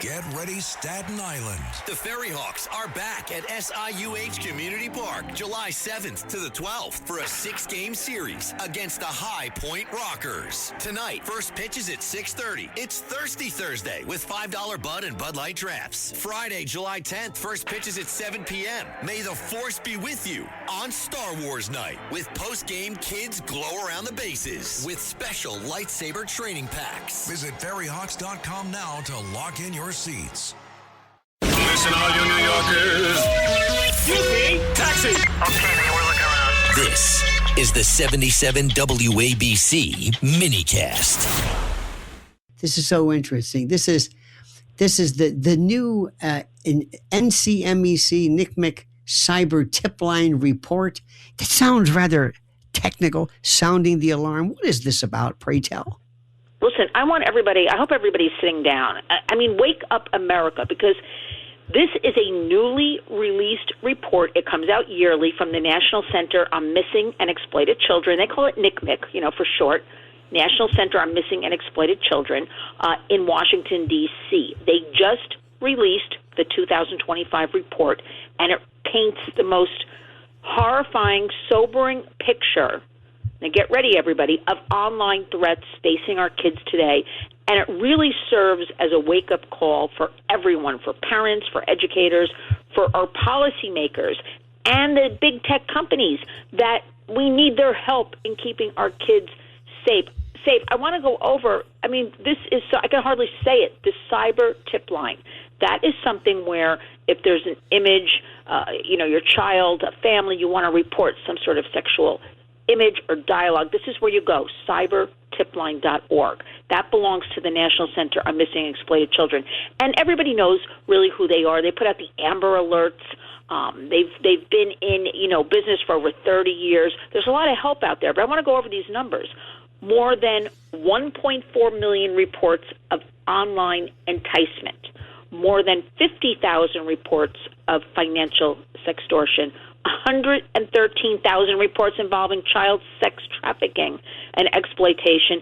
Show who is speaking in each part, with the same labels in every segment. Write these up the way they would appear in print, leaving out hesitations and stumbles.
Speaker 1: Get ready, Staten Island.
Speaker 2: The Ferry Hawks are back at SIUH Community Park July 7th to the 12th for a 6-game series against the High Point Rockers. Tonight, first pitch is at 6:30. It's Thirsty Thursday with $5 Bud and Bud Light drafts. Friday, July 10th, first pitch is at 7 p.m. May the Force be with you on Star Wars Night with post-game kids glow around the bases with special lightsaber training packs.
Speaker 1: Visit ferryhawks.com now to lock in your seats.
Speaker 3: Listen, all you New Yorkers. Excuse me, taxi.
Speaker 4: Okay, man, we're looking around.
Speaker 2: This is the 77 WABC minicast.
Speaker 5: This is so interesting. This is the new NCMEC NCMEC cyber tip line report. That sounds rather technical, sounding the alarm. What is this about, pray tell?
Speaker 6: Listen, I hope everybody's sitting down. I mean, wake up, America, because this is a newly released report. It comes out yearly from the National Center on Missing and Exploited Children. They call it NCMEC, for short, National Center on Missing and Exploited Children, in Washington, D.C. They just released the 2025 report, and it paints the most horrifying, sobering picture. Now get ready, everybody, of online threats facing our kids today. And it really serves as a wake-up call for everyone, for parents, for educators, for our policymakers, and the big tech companies that we need their help in keeping our kids safe. I want to go over, this is, I can hardly say it, the cyber tip line. That is something where if there's an image, your child, a family, you want to report some sort of sexual image or dialogue, this is where you go, cybertipline.org. That belongs to the National Center on Missing and Exploited Children. And everybody knows really who they are. They put out the Amber Alerts. They've been in, business for over 30 years. There's a lot of help out there, but I want to go over these numbers. More than 1.4 million reports of online enticement. More than 50,000 reports of financial sextortion. 113,000 reports involving child sex trafficking and exploitation.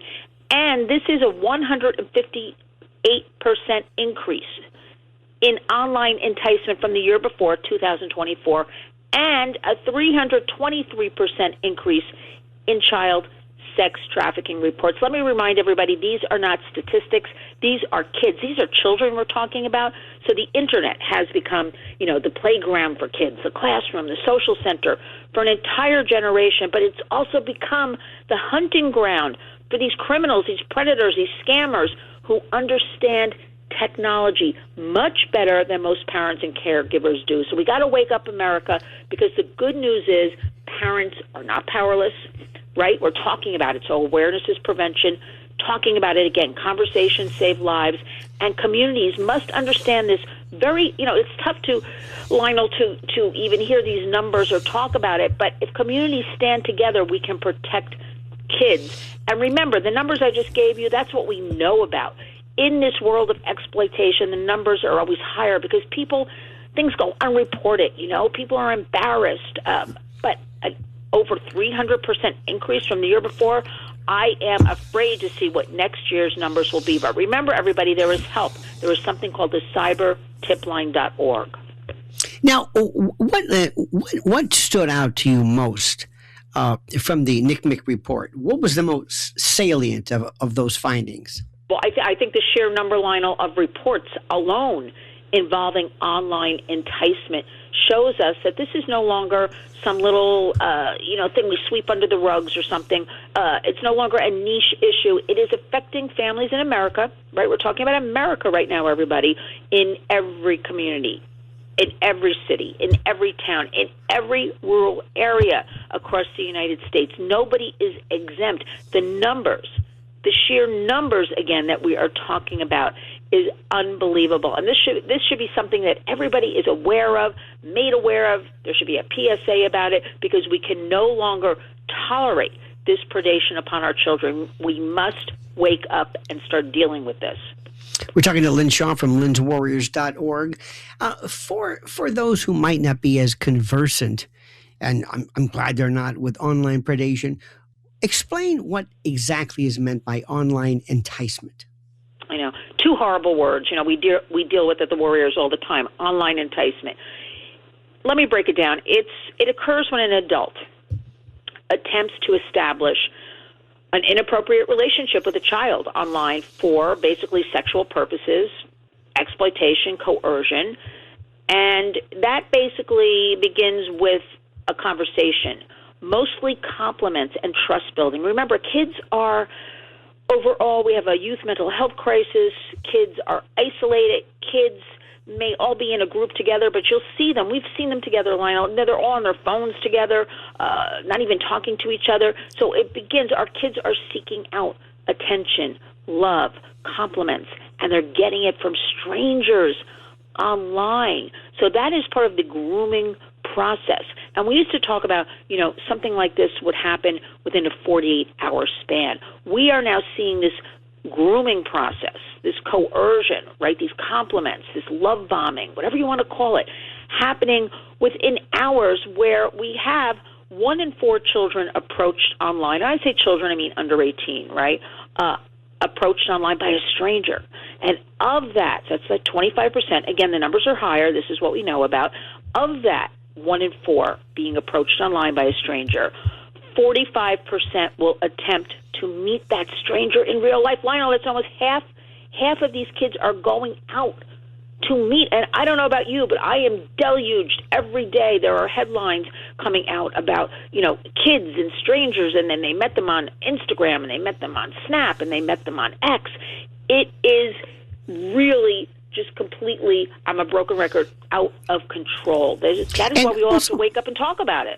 Speaker 6: And this is a 158% increase in online enticement from the year before, 2024, and a 323% increase in child sex trafficking reports. Let me remind everybody, these are not statistics. These are kids. These are children we're talking about. So the internet has become, the playground for kids, the classroom, the social center for an entire generation. But it's also become the hunting ground for these criminals, these predators, these scammers who understand technology much better than most parents and caregivers do. So we got to wake up, America, because the good news is parents are not powerless. Right? We're talking about it. So awareness is prevention. Talking about it again. Conversations save lives. And communities must understand this very, it's tough to, Lionel, to even hear these numbers or talk about it. But if communities stand together, we can protect kids. And remember, the numbers I just gave you, that's what we know about. In this world of exploitation, the numbers are always higher because things go unreported. People are embarrassed. But over 300% increase from the year before. I am afraid to see what next year's numbers will be. But remember, everybody, there is help. There is something called the cybertipline.org.
Speaker 5: Now, what stood out to you most from the NCMEC report? What was the most salient of those findings?
Speaker 6: Well, I think the sheer number, Lionel, of reports alone involving online enticement shows us that this is no longer some little, thing we sweep under the rugs or something. It's no longer a niche issue. It is affecting families in America, right? We're talking about America right now, everybody, in every community, in every city, in every town, in every rural area across the United States. Nobody is exempt. The sheer numbers, again, that we are talking about is unbelievable. And this should be something that everybody is aware of, made aware of. There should be a PSA about it because we can no longer tolerate this predation upon our children. We must wake up and start dealing with this.
Speaker 5: We're talking to Lynn Shaw from lynswarriors.org. For those who might not be as conversant, and I'm glad they're not, with online predation, explain what exactly is meant by online enticement.
Speaker 6: I know. Two two horrible words. We deal with at the Warriors all the time, online enticement. Let me break it down. It occurs when an adult attempts to establish an inappropriate relationship with a child online for basically sexual purposes, exploitation, coercion, and that basically begins with a conversation, mostly compliments and trust building. Remember, kids are, overall, we have a youth mental health crisis. Kids are isolated. Kids may all be in a group together, but you'll see them. We've seen them together, Lionel. They're all on their phones together, not even talking to each other. So it begins, our kids are seeking out attention, love, compliments, and they're getting it from strangers online. So that is part of the grooming process. And we used to talk about, something like this would happen within a 48-hour span. We are now seeing this grooming process, this coercion, right? These compliments, this love bombing, whatever you want to call it, happening within hours, where we have 1 in 4 children approached online. And I say children, I mean under 18, right? Approached online by a stranger. And of that, that's like 25%. Again, the numbers are higher. This is what we know about. Of that, 1 in 4 being approached online by a stranger, 45% will attempt to meet that stranger in real life. Lionel, it's almost half of these kids are going out to meet. And I don't know about you, but I am deluged every day. There are headlines coming out about, kids and strangers, and then they met them on Instagram, and they met them on Snap, and they met them on X. It is really just completely, I'm a broken record, out of control. That is why we all have to wake up and talk about it.